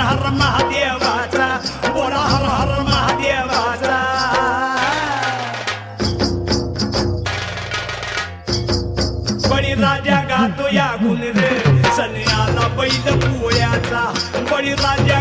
हर महादेवाचा बोला हर हर महादेवाचा बळीराजा गातो या गुण रे सन्याला बैल पोळ्याचा बळीराजा